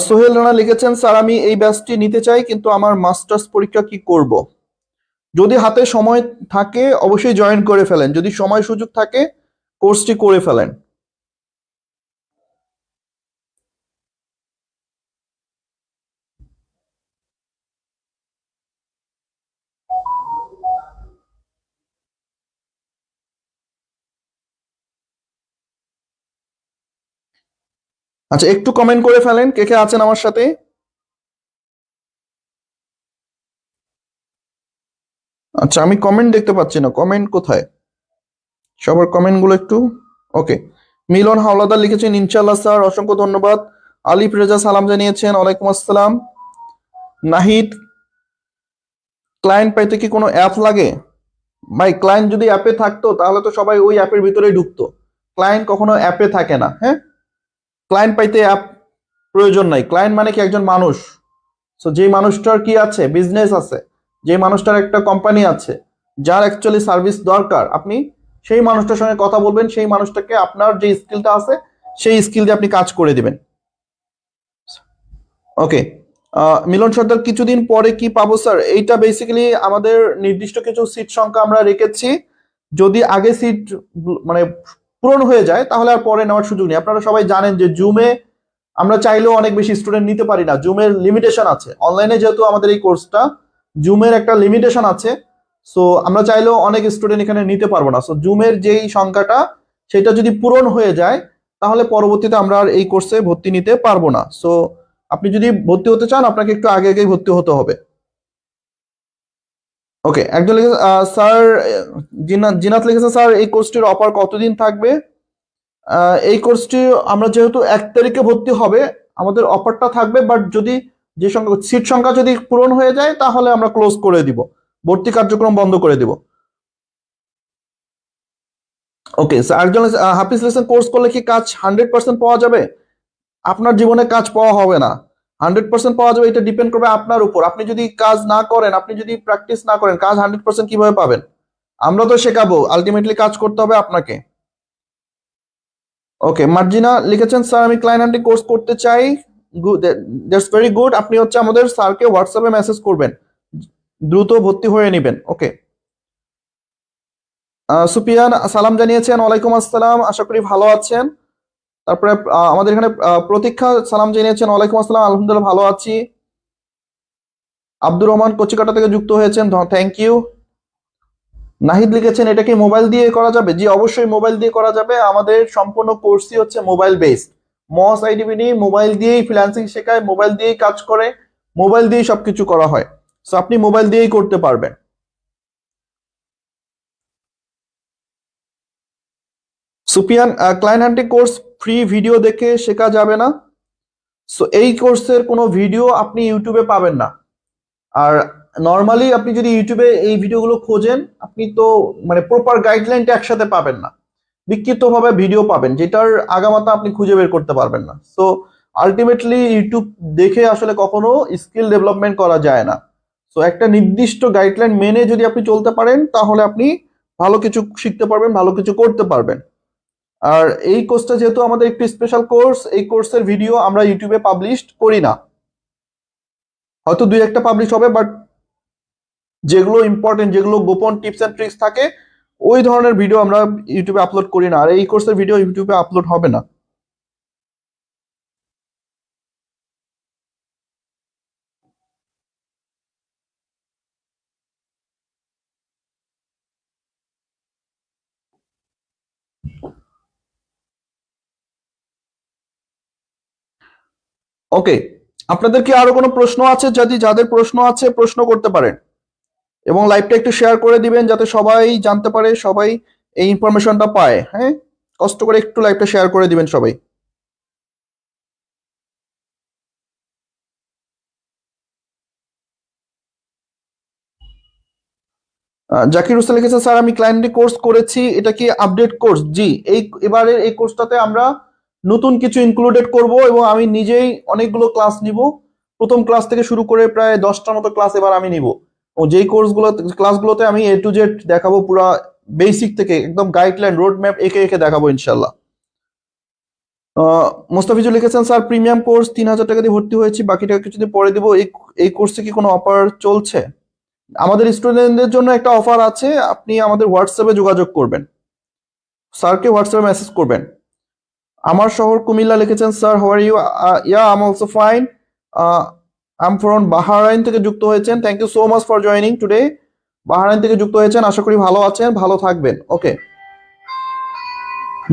সোহেল রানা লিখেছেন, স্যার আমি এই ব্যাচটি নিতে চাই, কিন্তু আমার মাস্টার্স পরীক্ষা কি করব? যদি হাতে সময় থাকে অবশ্যই জয়েন করে ফেলেন, যদি সময় সুযোগ থাকে কোর্সটি করে ফেলেন। আচ্ছা, একটু কমেন্ট করে ফেলেন কে কে আছেন আমার সাথে। আচ্ছা, আমি কমেন্ট দেখতে পাচ্ছি না, কমেন্ট কোথায়? সবার কমেন্ট গুলো একটু। ওকে, মিলন হাওলাদার লিখেছেন ইনশাল্লাহ স্যার, অসংখ্য ধন্যবাদ। আলিফ রেজা সালাম জানিয়েছেন, ওয়ালাইকুম আসসালাম। নাহিদ, ক্লায়েন্ট পাইতে কি কোনো অ্যাপ লাগে? ভাই, ক্লায়েন্ট যদি অ্যাপে থাকতো তাহলে তো সবাই ওই অ্যাপের ভিতরেই ঢুকতো। ক্লায়েন্ট কখনো অ্যাপে থাকে না। হ্যাঁ, ক্লায়েন্ট পাইতে অ্যাপ প্রয়োজন নাই। ক্লায়েন্ট মানে কি একজন মানুষ। সো যে মানুষটার কি আছে, বিজনেস আছে, যে মানুষটার একটা কোম্পানি আছে, যার অ্যাকচুয়ালি সার্ভিস দরকার, আপনি সেই মানুষটার সঙ্গে কথা বলবেন, সেই মানুষটাকে আপনার যে স্কিলটা আছে সেই স্কিল দিয়ে আপনি কাজ করে দিবেন। ওকে, মিলন সর্দার, কিছুদিন পরে কি পাবো স্যার? এইটা বেসিক্যালি আমাদের নির্দিষ্ট কিছু সিট সংখ্যা আমরা রেখেছি। যদি আগে সিট মানে পূরণ হয়ে যায় তাহলে আর পরে নেওয়ার সুযোগ নেই। আপনারা সবাই জানেন যে জুমে আমরা চাইলেও অনেক বেশি স্টুডেন্ট নিতে পারি না, জুমের লিমিটেশন আছে। অনলাইনে যেহেতু আমাদের এই কোর্সটা, জুমের একটা লিমিটেশন আছে। সো আমরা চাইলেও অনেক স্টুডেন্ট এখানে নিতে পারবো না। সো জুমের যেই সংখ্যাটা সেটা যদি পূরণ হয়ে যায় তাহলে পরবর্তীতে আমরা আর এই কোর্সে ভর্তি নিতে পারবো না। সো আপনি যদি ভর্তি হতে চান আপনাকে একটু আগে আগেই ভর্তি হতে হবে। ওকে, একজন লিখেছে স্যার, জিনাত লিখেছে স্যার এই কোর্সটির অফার কতদিন থাকবে? এই কোর্সটি আমরা যেহেতু 1 তারিখে ভর্তি হবে, আমাদের অফারটা থাকবে, বাট যদি যে সংখ্যা সিট সংখ্যা যদি পূরণ হয়ে যায় তাহলে আমরা ক্লোজ করে দিব, ভর্তি কার্যক্রম বন্ধ করে দিব। ওকে, একজন হাফিজ লিখেছেন, কোর্স করলে কি কাজ 100% পাওয়া যাবে? আপনার জীবনে কাজ পাওয়া হবে না। 100% পাওয়া যাবে এটা ডিপেন্ড করবে আপনার উপর। আপনি যদি কাজ না করেন, আপনি যদি প্র্যাকটিস না করেন, কাজ 100% কিভাবে পাবেন? আমরা তো শেখাবো, আলটিমেটলি কাজ করতে হবে আপনাকে। ওকে, মার্জিনা লিখেছেন, স্যার আমি ক্লায়েন্ট হান্টিং কোর্স করতে চাই, দ্যাটস ভেরি গুড। আপনি হচ্ছে আমাদের স্যারকে হোয়াটসঅ্যাপে মেসেজ করবেন, দ্রুত ভর্তি হয়ে নেবেন। ওকে, সুপিয়ান সালাম জানিয়েছেন, ওয়ালাইকুম আসসালাম, আশা করি ভালো আছেন। তারপরে আমাদের এখানে প্রতীক্ষা সালাম জানিয়েছেন, ওয়ালাইকুম আসসালাম, আলহামদুলিল্লাহ ভালো আছি। আব্দুর রহমান কচিকাটা থেকে যুক্ত হয়েছেন, থ্যাংক ইউ। নাহিদ লিখেছেন, এটা কি মোবাইল দিয়ে করা যাবে? জি, অবশ্যই মোবাইল দিয়ে করা যাবে। আমাদের সম্পূর্ণ কোর্সই হচ্ছে মোবাইল বেসড। মস আইডিবিডি মোবাইল দিয়েই ফ্রিল্যান্সিং শেখায়, মোবাইল দিয়েই কাজ করে, মোবাইল দিয়েই সবকিছু করা হয়। সো আপনি মোবাইল দিয়েই করতে পারবেন। সুপিয়ান, ক্লায়েন্ট হান্টিং কোর্স ফ্রি ভিডিও দেখে শেখা যাবে না। সো এই কোর্সের কোনো ভিডিও আপনি ইউটিউবে পাবেন না। আর নর্মালি আপনি যদি ইউটিউবে এই ভিডিওগুলো খোঁজেন, আপনি তো মানে প্রপার গাইডলাইনটা একসাথে পাবেন না, বিক্ষিপ্তভাবে ভিডিও পাবেন, যেটার আগামাথা আপনি খুঁজে বের করতে পারবেন না। সো আলটিমেটলি ইউটিউব দেখে আসলে কখনো স্কিল ডেভেলপমেন্ট করা যায় না। সো একটা নির্দিষ্ট গাইডলাইন মেনে যদি আপনি চলতে পারেন, তাহলে আপনি ভালো কিছু শিখতে পারবেন, ভালো কিছু করতে পারবেন। আর এই কোর্সটা যেহেতু আমাদের একটি স্পেশাল কোর্স, এই কোর্সের ভিডিও আমরা ইউটিউবে পাবলিশ করি না। হয়তো দুই একটা পাবলিশ হবে, বাট যেগুলো ইম্পর্টেন্ট, যেগুলো গোপন টিপস এন্ড ট্রিক্স থাকে, ওই ধরনের ভিডিও আমরা ইউটিউবে আপলোড করি না। আর এই কোর্সের ভিডিও ইউটিউবে আপলোড হবে না। ওকে, আপনাদের কি আরো কোনো প্রশ্ন আছে? যদি যাদের প্রশ্ন আছে, প্রশ্ন করতে পারেন, এবং লাইভটা একটু শেয়ার করে দিবেন যাতে সবাই জানতে পারে, সবাই এই ইনফরমেশনটা পায়। হ্যাঁ, কষ্ট করে একটু লাইভটা শেয়ার করে দিবেন সবাই। জাকির হোসেন লিখেছে, স্যার আমি ক্লায়েন্টে কোর্স করেছি, এটা কি আপডেট কোর্স? জি, এবারের এই কোর্সটাতে আমরা নতুন কিছু ইনক্লুডেড করব, এবং আমি নিজেই অনেকগুলো ক্লাস নিব। প্রথম ক্লাস থেকে শুরু করে প্রায় 10টার মতো ক্লাস এবার আমি নিব। ও যেই ক্লাসগুলোতে আমি A to Z দেখাবো, পুরা বেসিক থেকে একদম গাইডলাইন রোড ম্যাপ এঁকে এঁকে দেখাবো ইনশাল্লাহ। মোস্তাফিজুর লিখেছেন, স্যার প্রিমিয়াম কোর্স 3,000 টাকা দিয়ে ভর্তি হয়েছি, বাকি টাকা কিছুদিন পরে দিব, এই কোর্সে কি কোনো অফার চলছে? আমাদের স্টুডেন্টদের জন্য একটা অফার আছে, আপনি আমাদের হোয়াটসঅ্যাপে যোগাযোগ করবেন, স্যারকে হোয়াটসঅ্যাপে মেসেজ করবেন। আমার শহর কুমিল্লা লিখেছেন, sir how are you? Yeah I am also fine. I am from Bahrain থেকে যুক্ত হয়েছেন, thank you so much for joining today. Bahrain থেকে যুক্ত হয়েছেন, আশা করি ভালো আছেন, ভালো থাকবেন। ওকে,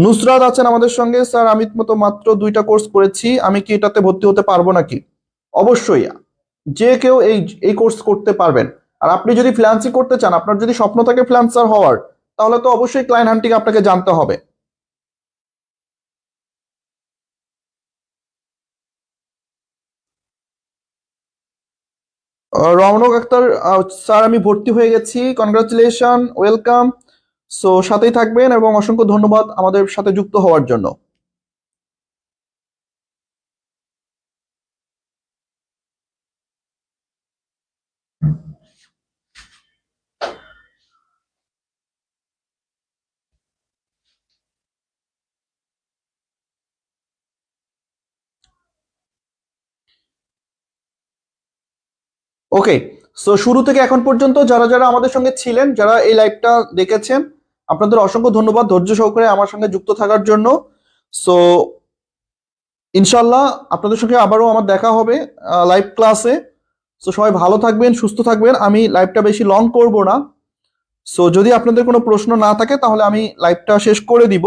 নুসরাত আছেন আমাদের সঙ্গে, স্যার আমি মতো মাত্র 2টা কোর্স করেছি, আমি কি এটাতে ভর্তি হতে পারবো নাকি? অবশ্যই, যে কেউ এই এই কোর্স করতে পারবেন। আর আপনি যদি ফ্রিল্যান্সিং করতে চান, আপনার যদি স্বপ্ন থাকে ফ্রিল্যান্সার হওয়ার, তাহলে তো অবশ্যই ক্লায়েন্ট হান্টিং আপনাকে জানতে হবে। রওনক আক্তার, স্যার আমি ভর্তি হয়ে গেছি, কনগ্রাচুলেশন, ওয়েলকাম। সো সাথেই থাকবেন, এবং অসংখ্য ধন্যবাদ আমাদের সাথে যুক্ত হওয়ার জন্য। ওকে, সো শুরু থেকে এখন পর্যন্ত যারা যারা আমাদের সঙ্গে ছিলেন, যারা এই লাইভটা দেখেছেন, আপনাদের অসংখ্য ধন্যবাদ ধৈর্য সহকারে আমার সঙ্গে যুক্ত থাকার জন্য। সো ইনশাল্লাহ আপনাদের সঙ্গে আবারও আমার দেখা হবে লাইভ ক্লাসে। সো সবাই ভালো থাকবেন, সুস্থ থাকবেন। আমি লাইভটা বেশি লং করব না। সো যদি আপনাদের কোনো প্রশ্ন না থাকে, তাহলে আমি লাইভটা শেষ করে দিব।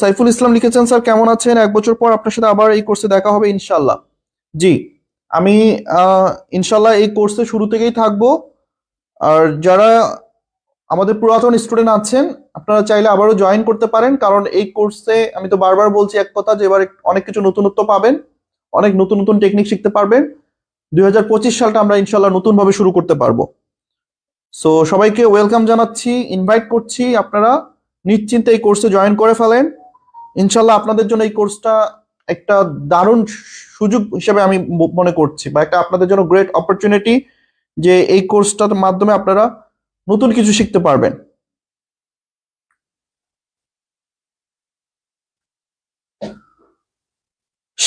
সাইফুল ইসলাম লিখেছেন, স্যার কেমন আছেন? 1 বছর পর আপনার সাথে আবার এই কোর্সে দেখা হবে ইনশাল্লাহ। জি, আমি ইনশাল্লাহ এই কোর্সে শুরু থেকেই থাকবো। আর যারা আমাদের পুরাতন স্টুডেন্ট আছেন, আপনারা চাইলে আবারও জয়েন করতে পারেন, কারণ এই কোর্সে আমি তো বারবার বলছি এক কথা, যে এবার অনেক কিছু নতুনত্ব পাবেন, অনেক নতুন নতুন টেকনিক শিখতে পারবেন। 2025 সালটা আমরা ইনশাল্লাহ নতুন ভাবে শুরু করতে পারবো। সো সবাইকে ওয়েলকাম জানাচ্ছি, ইনভাইট করছি, আপনারা নিশ্চিন্তে এই কোর্সে জয়েন করে ফেলেন। ইনশাল্লাহ আপনাদের জন্য এই কোর্সটা একটা দারুণ সুযোগ হিসেবে আমি মনে করছি, বা একটা আপনাদের জন্য গ্রেট অপরচুনিটি, যে এই কোর্সটার মাধ্যমে আপনারা নতুন কিছু শিখতে পারবেন।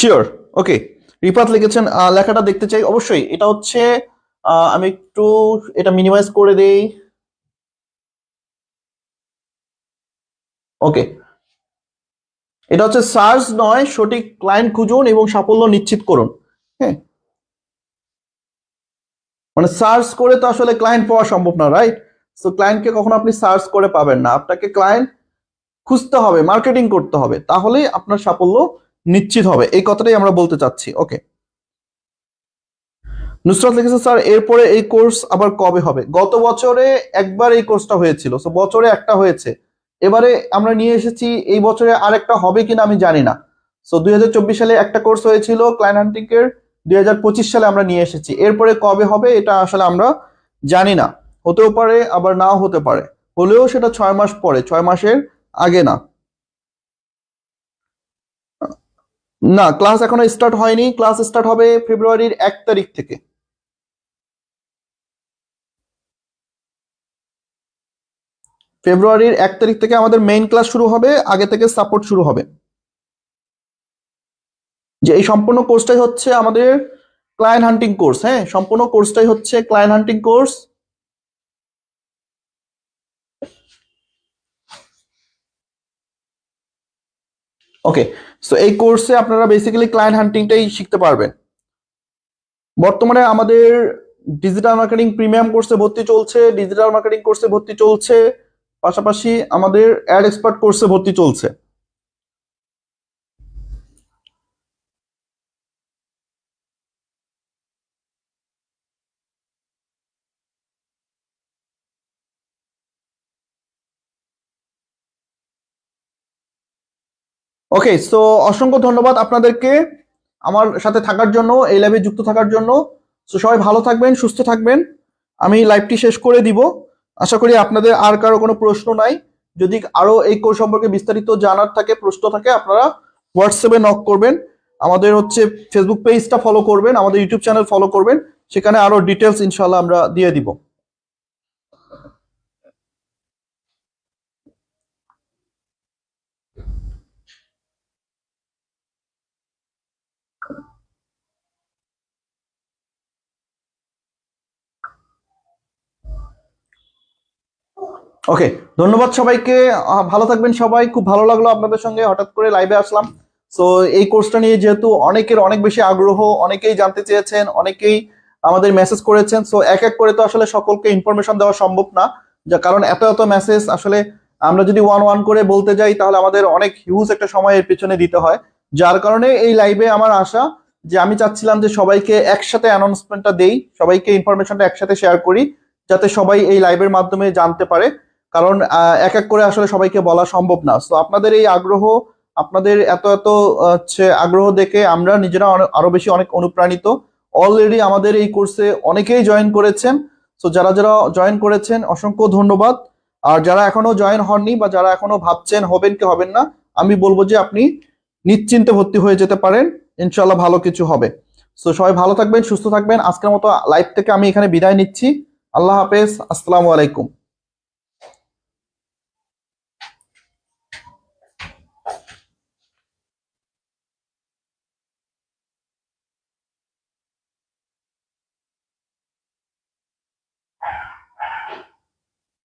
শিওর। ওকে, রিফাত লিখেছেন, লেখাটা দেখতে চাই অবশ্যই। এটা হচ্ছে আমি একটু এটা মিনিমাইজ করে দেই। ওকে, এটা হচ্ছে সার্চ নয়, সঠিক ক্লায়েন্ট খুঁজুন এবং সাফল্য নিশ্চিত করুন। হ্যাঁ, মানে সার্চ করে তো আসলে ক্লায়েন্ট পাওয়া সম্ভব না, রাইট? সো ক্লায়েন্টকে কখনো আপনি সার্চ করে পাবেন না, আপনাকে ক্লায়েন্ট খুঁজতে হবে, মার্কেটিং করতে হবে, তাহলেই আপনার সাফল্য নিশ্চিত হবে। এই কথাটাই আমরা বলতে চাচ্ছি। ওকে, নুসরাত লিখেছে, স্যার এরপরে এই কোর্স আবার কবে হবে? গত বছরে একবার এই কোর্সটা হয়েছিল, সো বছরে একটা হয়েছে। এবারে আমরা নিয়ে এসেছি, এই বছরে আরেকটা হবে কিনা আমি জানি না। সো 2024 সালে একটা কোর্স হয়েছিল ক্লায়েন্ট হান্টিং এর, 2025 সালে আমরা নিয়ে এসেছি। এরপরে কবে হবে এটা আসলে আমরা জানি না, হতেও পারে আবার নাও হতে পারে, হলেও সেটা 6 মাস পরে, 6 মাসের আগে না। না, ক্লাস এখনো স্টার্ট হয়নি, ক্লাস স্টার্ট হবে ফেব্রুয়ারির 1 তারিখ থেকে। ফেব্রুয়ারির 1 তারিখ থেকে আমাদের মেইন ক্লাস শুরু হবে, আগে থেকে সাপোর্ট শুরু হবে। যে এই সম্পূর্ণ কোর্সটাই হচ্ছে আমাদের ক্লায়েন্ট হান্টিং কোর্স। হ্যাঁ, সম্পূর্ণ কোর্সটাই হচ্ছে ক্লায়েন্ট হান্টিং কোর্স। ওকে, সো এই কোর্সে আপনারা বেসিক্যালি ক্লায়েন্ট হান্টিংটাই শিখতে পারবেন। বর্তমানে আমাদের ডিজিটাল মার্কেটিং প্রিমিয়াম কোর্সে ভর্তি চলছে, ডিজিটাল মার্কেটিং কোর্সে ভর্তি চলছে, পাশাপাশি আমাদের অ্যাড এক্সপার্ট কোর্সে ভর্তি চলছে। ওকে, সো অসংখ্য ধন্যবাদ আপনাদেরকে আমার সাথে থাকার জন্য, এই লাইভে যুক্ত থাকার জন্য। সো সবাই ভালো থাকবেন, সুস্থ থাকবেন। আমি লাইভটি শেষ করে দিব। আশা করি আপনাদের আর কারো কোনো প্রশ্ন নাই। যদি আরো এই কোর্স সম্পর্কে বিস্তারিত জানার থাকে, প্রশ্ন থাকে, আপনারা হোয়াটসঅ্যাপে নক করবেন। আমাদের হচ্ছে ফেসবুক পেজটা ফলো করবেন, আমাদের ইউটিউব চ্যানেল ফলো করবেন, সেখানে আরো ডিটেলস ইনশাল্লাহ আমরা দিয়ে দিব। ওকে, ধন্যবাদ সবাইকে। ভালো থাকবেন সবাই। খুব ভালো লাগলো আপনাদের সঙ্গে হঠাৎ করে লাইভে আসলাম। সো এই কোর্সটা নিয়ে যেহেতু অনেকের অনেক বেশি আগ্রহ, অনেকেই জানতে চেয়েছেন, অনেকেই আমাদের মেসেজ করেছেন। সো এক এক করে তো আসলে সকলকে ইনফরমেশন দেওয়া সম্ভব না, যা কারণ এত এত মেসেজ আসলে আমরা যদি ওয়ান ওয়ান করে বলতে যাই তাহলে আমাদের অনেক হিউজ একটা সময় এর পিছনে দিতে হয়। যার কারণে এই লাইভে আমার আশা, যে আমি চাচ্ছিলাম যে সবাইকে একসাথে অ্যানাউন্সমেন্টটা দেই, সবাইকে ইনফরমেশনটা একসাথে শেয়ার করি, যাতে সবাই এই লাইভের মাধ্যমে জানতে পারে। কারণ এক এক করে আসলে সবাইকে বলা সম্ভব না। তো আপনাদের এই আগ্রহ, আপনাদের এত এত হচ্ছে আগ্রহ দেখে আমরা নিজেরা আরো বেশি অনেক অনুপ্রাণিত। অলরেডি আমাদের এই কোর্সে অনেকেই জয়েন করেছেন। তো যারা যারা জয়েন করেছেন অসংখ্য ধন্যবাদ। আর যারা এখনো জয়েন হননি বা যারা এখনো ভাবছেন হবেন কি হবেন না, আমি বলবো যে আপনি নিশ্চিন্তে ভর্তি হয়ে যেতে পারেন, ইনশাল্লাহ ভালো কিছু হবে। তো সবাই ভালো থাকবেন, সুস্থ থাকবেন। আজকের মতো লাইভ থেকে আমি এখানে বিদায় নিচ্ছি। আল্লাহ হাফেজ, আসসালামু আলাইকুম।